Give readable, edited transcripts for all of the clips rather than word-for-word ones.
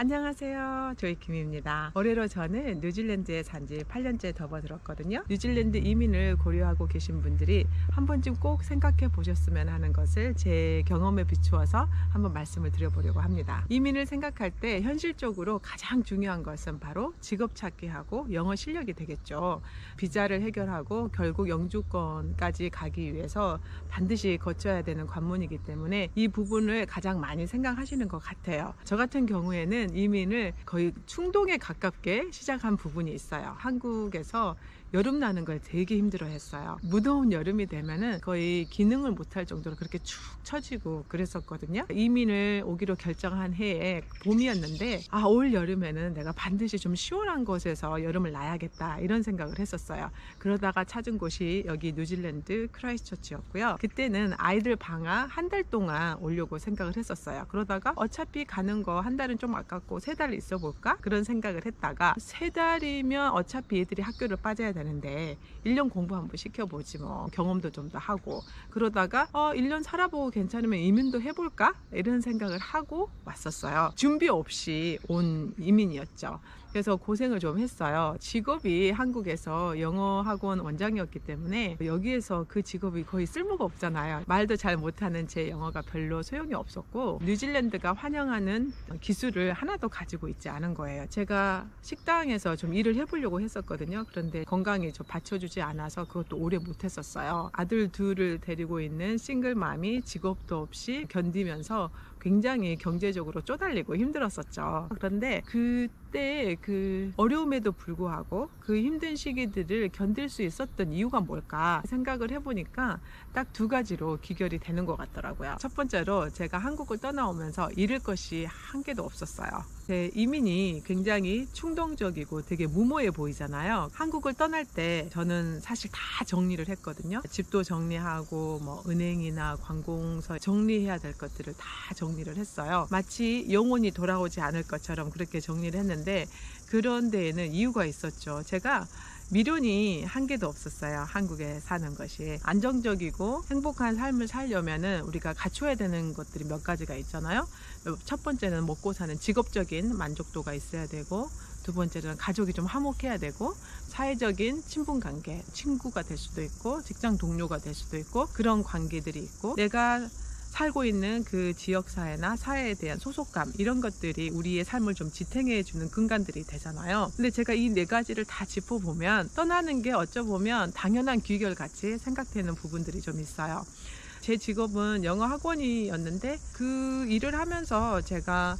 안녕하세요. 조이킴입니다. 올해로 저는 뉴질랜드에 산지 8년째 접어들었거든요. 뉴질랜드 이민을 고려하고 계신 분들이 한 번쯤 꼭 생각해 보셨으면 하는 것을 제 경험에 비추어서 한번 말씀을 드려보려고 합니다. 이민을 생각할 때 현실적으로 가장 중요한 것은 바로 직업 찾기하고 영어 실력이 되겠죠. 비자를 해결하고 결국 영주권까지 가기 위해서 반드시 거쳐야 되는 관문이기 때문에 이 부분을 가장 많이 생각하시는 것 같아요. 저 같은 경우에는 이민을 거의 충동에 가깝게 시작한 부분이 있어요. 한국에서 여름 나는 걸 되게 힘들어 했어요. 무더운 여름이 되면은 거의 기능을 못할 정도로 그렇게 축 처지고 그랬었거든요. 이민을 오기로 결정한 해에 봄이었는데 올 여름에는 내가 반드시 좀 시원한 곳에서 여름을 나야겠다 이런 생각을 했었어요. 그러다가 찾은 곳이 여기 뉴질랜드 크라이스트처치였고요. 그때는 아이들 방학 한 달 동안 오려고 생각을 했었어요. 그러다가 어차피 가는 거 한 달은 좀 아깝고 3달 있어 볼까 그런 생각을 했다가 3달이면 어차피 애들이 학교를 빠져야 되는데 1년 공부 한번 시켜보지 뭐 경험도 좀 더 하고 그러다가 1년 살아보고 괜찮으면 이민도 해볼까 이런 생각을 하고 왔었어요. 준비 없이 온 이민이었죠. 그래서 고생을 좀 했어요. 직업이 한국에서 영어 학원 원장이었기 때문에 여기에서 그 직업이 거의 쓸모가 없잖아요. 말도 잘 못하는 제 영어가 별로 소용이 없었고 뉴질랜드가 환영하는 기술을 하나도 가지고 있지 않은 거예요. 제가 식당에서 좀 일을 해보려고 했었거든요. 그런데 건강이 좀 받쳐주지 않아서 그것도 오래 못했었어요. 아들 둘을 데리고 있는 싱글맘이 직업도 없이 견디면서 굉장히 경제적으로 쪼달리고 힘들었었죠. 그런데 그때 그 어려움에도 불구하고 그 힘든 시기들을 견딜 수 있었던 이유가 뭘까 생각을 해보니까 딱 2가지로 귀결이 되는 것 같더라고요. 첫 번째로 제가 한국을 떠나오면서 잃을 것이 한 개도 없었어요. 제 이민이 굉장히 충동적이고 되게 무모해 보이잖아요. 한국을 떠날 때 저는 사실 다 정리를 했거든요. 집도 정리하고 뭐 은행이나 관공서 정리해야 될 것들을 다 정리를 했어요. 마치 영원히 돌아오지 않을 것처럼 그렇게 정리를 했는데 그런 데에는 이유가 있었죠. 제가 미련이 한 개도 없었어요. 한국에 사는 것이 안정적이고 행복한 삶을 살려면은 우리가 갖춰야 되는 것들이 몇 가지가 있잖아요. 첫 번째는 먹고 사는 직업적인 만족도가 있어야 되고, 두 번째는 가족이 좀 화목해야 되고, 사회적인 친분관계, 친구가 될 수도 있고 직장 동료가 될 수도 있고 그런 관계들이 있고, 내가 살고 있는 그 지역사회나 사회에 대한 소속감, 이런 것들이 우리의 삶을 좀 지탱해주는 근간들이 되잖아요. 근데 제가 이 4가지를 다 짚어보면 떠나는 게 어쩌보면 당연한 귀결같이 생각되는 부분들이 좀 있어요. 제 직업은 영어 학원이었는데 그 일을 하면서 제가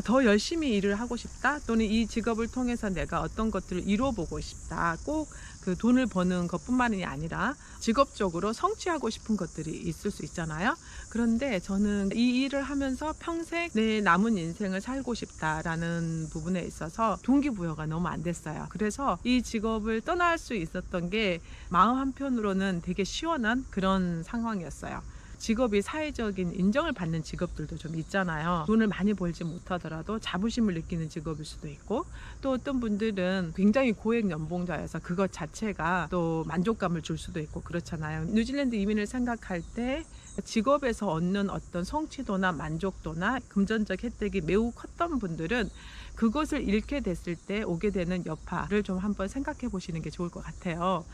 더 열심히 일을 하고 싶다, 또는 이 직업을 통해서 내가 어떤 것들을 이뤄보고 싶다, 꼭 그 돈을 버는 것뿐만이 아니라 직업적으로 성취하고 싶은 것들이 있을 수 있잖아요. 그런데 저는 이 일을 하면서 평생 내 남은 인생을 살고 싶다라는 부분에 있어서 동기부여가 너무 안 됐어요. 그래서 이 직업을 떠날 수 있었던 게 마음 한편으로는 되게 시원한 그런 상황이었어요. 직업이 사회적인 인정을 받는 직업들도 좀 있잖아요. 돈을 많이 벌지 못하더라도 자부심을 느끼는 직업일 수도 있고, 또 어떤 분들은 굉장히 고액 연봉자여서 그것 자체가 또 만족감을 줄 수도 있고 그렇잖아요. 뉴질랜드 이민을 생각할 때 직업에서 얻는 어떤 성취도나 만족도나 금전적 혜택이 매우 컸던 분들은 그것을 잃게 됐을 때 오게 되는 여파를 좀 한번 생각해 보시는 게 좋을 것 같아요.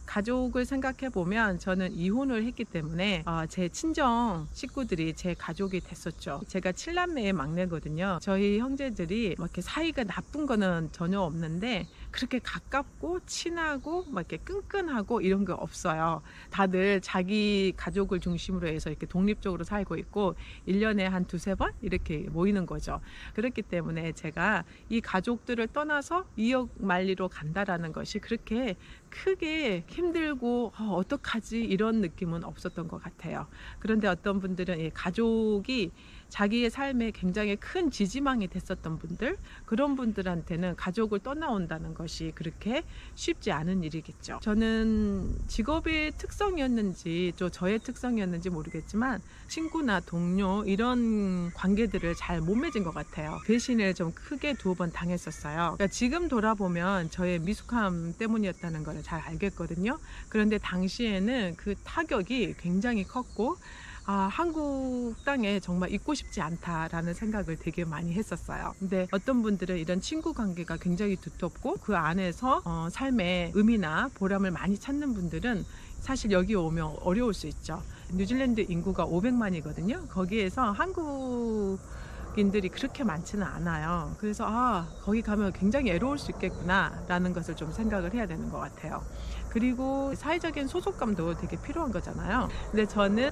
가족을 생각해 보면 저는 이혼을 했기 때문에 제 친정 식구들이 제 가족이 됐었죠. 제가 7남매의 막내거든요. 저희 형제들이 막 이렇게 사이가 나쁜 거는 전혀 없는데 그렇게 가깝고 친하고 막 이렇게 끈끈하고 이런 게 없어요. 다들 자기 가족을 중심으로 해서 이렇게 독립적으로 살고 있고 1년에 한 2-3번 이렇게 모이는 거죠. 그렇기 때문에 제가 이 가족들을 떠나서 이역 만리로 간다라는 것이 그렇게 크게 힘들고 어떡하지 이런 느낌은 없었던 것 같아요. 그런데 어떤 분들은 이 가족이 자기의 삶에 굉장히 큰 지지망이 됐었던 분들, 그런 분들한테는 가족을 떠나온다는 것이 그렇게 쉽지 않은 일이겠죠. 저는 직업의 특성이었는지 또 저의 특성이었는지 모르겠지만 친구나 동료 이런 관계들을 잘 못 맺은 것 같아요. 배신을 좀 크게 2번 당했었어요. 그러니까 지금 돌아보면 저의 미숙함 때문이었다는 걸 잘 알겠거든요. 그런데 당시에는 그 타격이 굉장히 컸고 한국 땅에 정말 있고 싶지 않다라는 생각을 되게 많이 했었어요. 근데 어떤 분들은 이런 친구 관계가 굉장히 두텁고 그 안에서 삶의 의미나 보람을 많이 찾는 분들은 사실 여기 오면 어려울 수 있죠. 뉴질랜드 인구가 500만이거든요. 거기에서 한국인들이 그렇게 많지는 않아요. 그래서 거기 가면 굉장히 애로울 수 있겠구나 라는 것을 좀 생각을 해야 되는 것 같아요. 그리고 사회적인 소속감도 되게 필요한 거잖아요. 근데 저는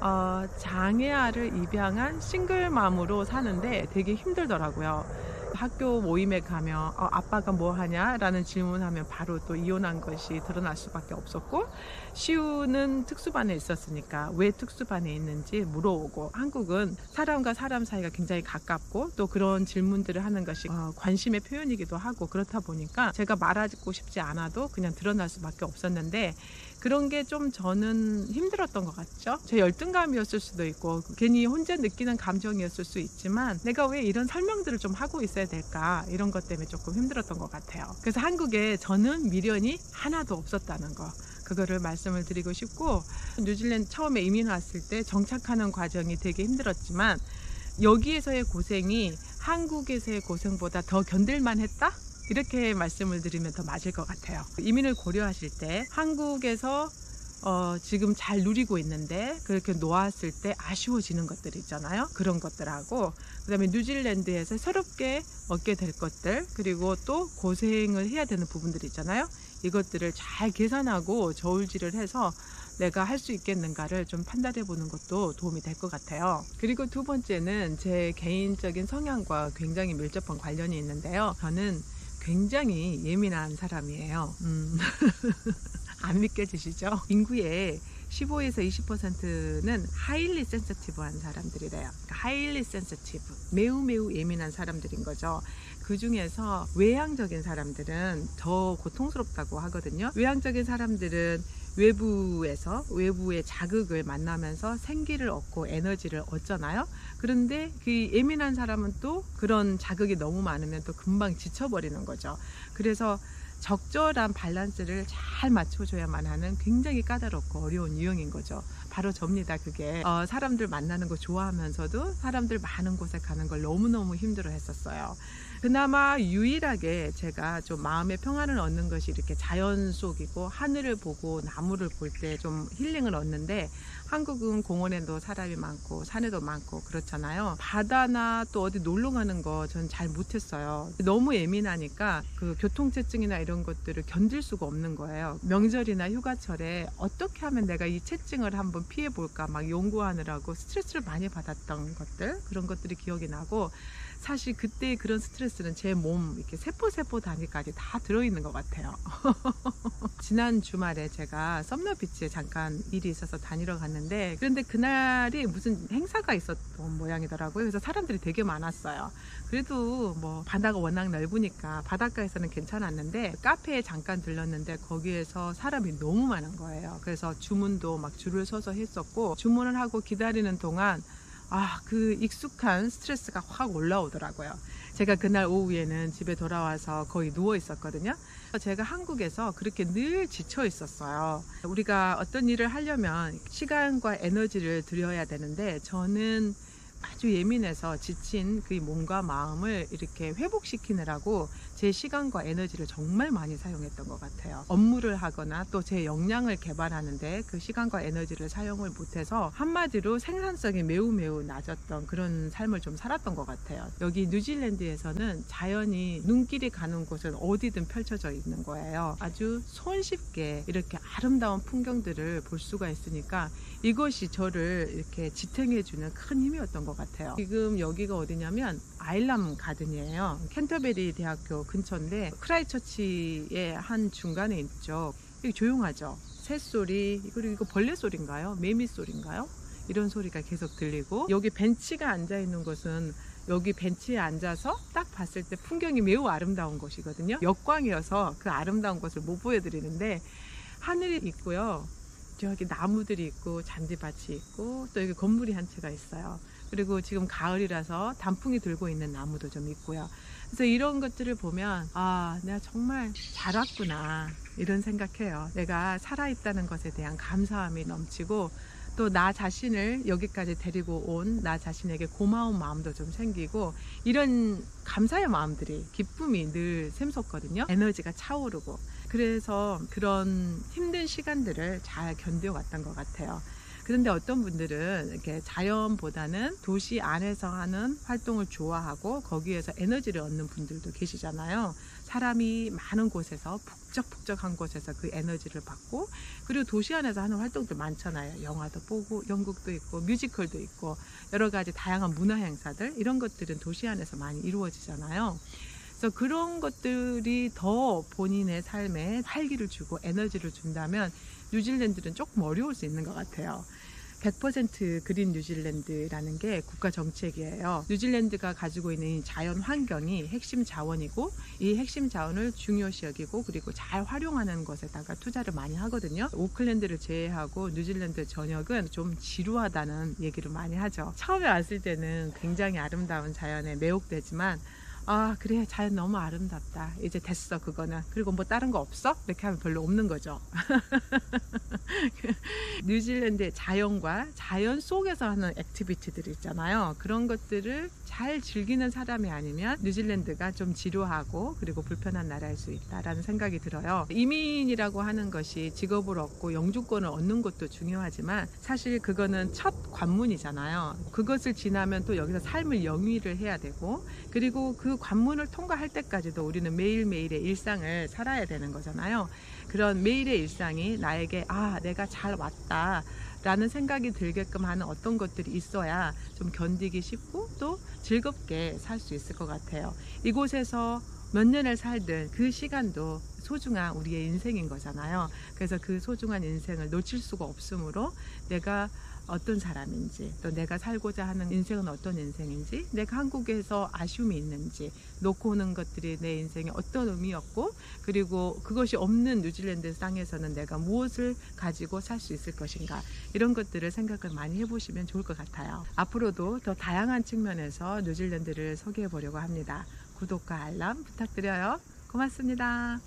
장애아를 입양한 싱글맘으로 사는데 되게 힘들더라고요. 학교 모임에 가면 아빠가 뭐 하냐? 라는 질문하면 바로 또 이혼한 것이 드러날 수밖에 없었고, 시우는 특수반에 있었으니까 왜 특수반에 있는지 물어오고, 한국은 사람과 사람 사이가 굉장히 가깝고 또 그런 질문들을 하는 것이 관심의 표현이기도 하고, 그렇다 보니까 제가 말하고 싶지 않아도 그냥 드러날 수밖에 없었는데, 그런 게 좀 저는 힘들었던 것 같죠. 제 열등감이었을 수도 있고 괜히 혼자 느끼는 감정이었을 수 있지만, 내가 왜 이런 설명들을 좀 하고 있어야 될까, 이런 것 때문에 조금 힘들었던 것 같아요. 그래서 한국에 저는 미련이 하나도 없었다는 거, 그거를 말씀을 드리고 싶고, 뉴질랜드 처음에 이민 왔을 때 정착하는 과정이 되게 힘들었지만 여기에서의 고생이 한국에서의 고생보다 더 견딜만 했다? 이렇게 말씀을 드리면 더 맞을 것 같아요. 이민을 고려하실 때 한국에서 지금 잘 누리고 있는데 그렇게 놓았을 때 아쉬워지는 것들 있잖아요. 그런 것들하고, 그 다음에 뉴질랜드에서 새롭게 얻게 될 것들, 그리고 또 고생을 해야 되는 부분들 있잖아요. 이것들을 잘 계산하고 저울질을 해서 내가 할 수 있겠는가를 좀 판단해 보는 것도 도움이 될 것 같아요. 그리고 두 번째는 제 개인적인 성향과 굉장히 밀접한 관련이 있는데요. 저는 굉장히 예민한 사람이에요. 안 믿겨지시죠? 인구의 15에서 20%는 highly sensitive한 사람들이래요. highly sensitive, 매우 예민한 사람들인 거죠. 그 중에서 외향적인 사람들은 더 고통스럽다고 하거든요. 외향적인 사람들은 외부의 자극을 만나면서 생기를 얻고 에너지를 얻잖아요. 그런데 그 예민한 사람은 또 그런 자극이 너무 많으면 또 금방 지쳐버리는 거죠. 그래서 적절한 밸런스를 잘 맞춰줘야만 하는 굉장히 까다롭고 어려운 유형인 거죠. 바로 접니다. 그게 사람들 만나는 거 좋아하면서도 사람들 많은 곳에 가는 걸 너무너무 힘들어 했었어요. 그나마 유일하게 제가 좀 마음의 평안을 얻는 것이 이렇게 자연 속이고 하늘을 보고 나무를 볼 때 좀 힐링을 얻는데, 한국은 공원에도 사람이 많고 산에도 많고 그렇잖아요. 바다나 또 어디 놀러 가는 거 전 잘 못했어요. 너무 예민하니까 그 교통체증이나 이런 것들을 견딜 수가 없는 거예요. 명절이나 휴가철에 어떻게 하면 내가 이 체증을 한번 피해 볼까 막 연구하느라고 스트레스를 많이 받았던 것들, 그런 것들이 기억이 나고, 사실 그때 그런 스트레스는 제 몸 이렇게 세포 단위까지 다 들어있는 것 같아요. 지난 주말에 제가 썸너비치에 잠깐 일이 있어서 다니러 갔는데, 그런데 그날이 무슨 행사가 있었던 모양이더라고요. 그래서 사람들이 되게 많았어요. 그래도 뭐 바다가 워낙 넓으니까 바닷가에서는 괜찮았는데, 카페에 잠깐 들렀는데 거기에서 사람이 너무 많은 거예요. 그래서 주문도 막 줄을 서서 했었고, 주문을 하고 기다리는 동안 그 익숙한 스트레스가 확 올라오더라고요. 제가 그날 오후에는 집에 돌아와서 거의 누워 있었거든요. 제가 한국에서 그렇게 늘 지쳐 있었어요. 우리가 어떤 일을 하려면 시간과 에너지를 들여야 되는데, 저는 아주 예민해서 지친 그 몸과 마음을 이렇게 회복시키느라고 제 시간과 에너지를 정말 많이 사용했던 것 같아요. 업무를 하거나 또 제 역량을 개발하는데 그 시간과 에너지를 사용을 못해서 한마디로 생산성이 매우 낮았던 그런 삶을 좀 살았던 것 같아요. 여기 뉴질랜드에서는 자연이 눈길이 가는 곳은 어디든 펼쳐져 있는 거예요. 아주 손쉽게 이렇게 아름다운 풍경들을 볼 수가 있으니까 이것이 저를 이렇게 지탱해주는 큰 힘이었던 것 같아요. 지금 여기가 어디냐면 아일람 가든이에요. 캔터베리 대학교 근처인데 크라이처치의 한 중간에 있죠. 여기 조용하죠. 새소리, 그리고 이거 벌레 소리인가요? 매미 소리인가요? 이런 소리가 계속 들리고, 여기 벤치가 앉아 있는 곳은 여기 벤치에 앉아서 딱 봤을 때 풍경이 매우 아름다운 곳이거든요. 역광이어서 그 아름다운 곳을 못 보여드리는데, 하늘이 있고요, 저기 나무들이 있고 잔디밭이 있고 또 여기 건물이 한 채가 있어요. 그리고 지금 가을이라서 단풍이 들고 있는 나무도 좀 있고요. 그래서 이런 것들을 보면 내가 정말 잘 왔구나 이런 생각해요. 내가 살아있다는 것에 대한 감사함이 넘치고, 또 나 자신을 여기까지 데리고 온 나 자신에게 고마운 마음도 좀 생기고, 이런 감사의 마음들이, 기쁨이 늘 샘솟거든요. 에너지가 차오르고. 그래서 그런 힘든 시간들을 잘 견뎌왔던 것 같아요. 그런데 어떤 분들은 이렇게 자연보다는 도시 안에서 하는 활동을 좋아하고 거기에서 에너지를 얻는 분들도 계시잖아요. 사람이 많은 곳에서, 북적북적한 곳에서 그 에너지를 받고, 그리고 도시 안에서 하는 활동들 많잖아요. 영화도 보고, 연극도 있고, 뮤지컬도 있고, 여러 가지 다양한 문화 행사들, 이런 것들은 도시 안에서 많이 이루어지잖아요. 그래서 그런 것들이 더 본인의 삶에 활기를 주고 에너지를 준다면 뉴질랜드는 조금 어려울 수 있는 것 같아요. 100% 그린 뉴질랜드라는 게 국가 정책이에요. 뉴질랜드가 가지고 있는 이 자연 환경이 핵심 자원이고, 이 핵심 자원을 중요시 여기고 그리고 잘 활용하는 것에다가 투자를 많이 하거든요. 오클랜드를 제외하고 뉴질랜드 전역은 좀 지루하다는 얘기를 많이 하죠. 처음에 왔을 때는 굉장히 아름다운 자연에 매혹되지만, 아, 그래, 자연 너무 아름답다, 이제 됐어, 그거는. 그리고 뭐 다른 거 없어? 이렇게 하면 별로 없는 거죠. 뉴질랜드의 자연과 자연 속에서 하는 액티비티들이 있잖아요. 그런 것들을 잘 즐기는 사람이 아니면 뉴질랜드가 좀 지루하고 그리고 불편한 나라일 수 있다라는 생각이 들어요. 이민이라고 하는 것이 직업을 얻고 영주권을 얻는 것도 중요하지만 사실 그거는 첫 관문이잖아요. 그것을 지나면 또 여기서 삶을 영위를 해야 되고, 그리고 그 관문을 통과할 때까지도 우리는 매일매일의 일상을 살아야 되는 거잖아요. 그런 매일의 일상이 나에게 내가 잘 왔다 라는 생각이 들게끔 하는 어떤 것들이 있어야 좀 견디기 쉽고 또 즐겁게 살 수 있을 것 같아요. 이곳에서 몇 년을 살든 그 시간도 소중한 우리의 인생인 거잖아요. 그래서 그 소중한 인생을 놓칠 수가 없으므로 내가 어떤 사람인지, 또 내가 살고자 하는 인생은 어떤 인생인지, 내가 한국에서 아쉬움이 있는지, 놓고 오는 것들이 내 인생에 어떤 의미였고, 그리고 그것이 없는 뉴질랜드 땅에서는 내가 무엇을 가지고 살 수 있을 것인가, 이런 것들을 생각을 많이 해보시면 좋을 것 같아요. 앞으로도 더 다양한 측면에서 뉴질랜드를 소개해 보려고 합니다. 구독과 알람 부탁드려요. 고맙습니다.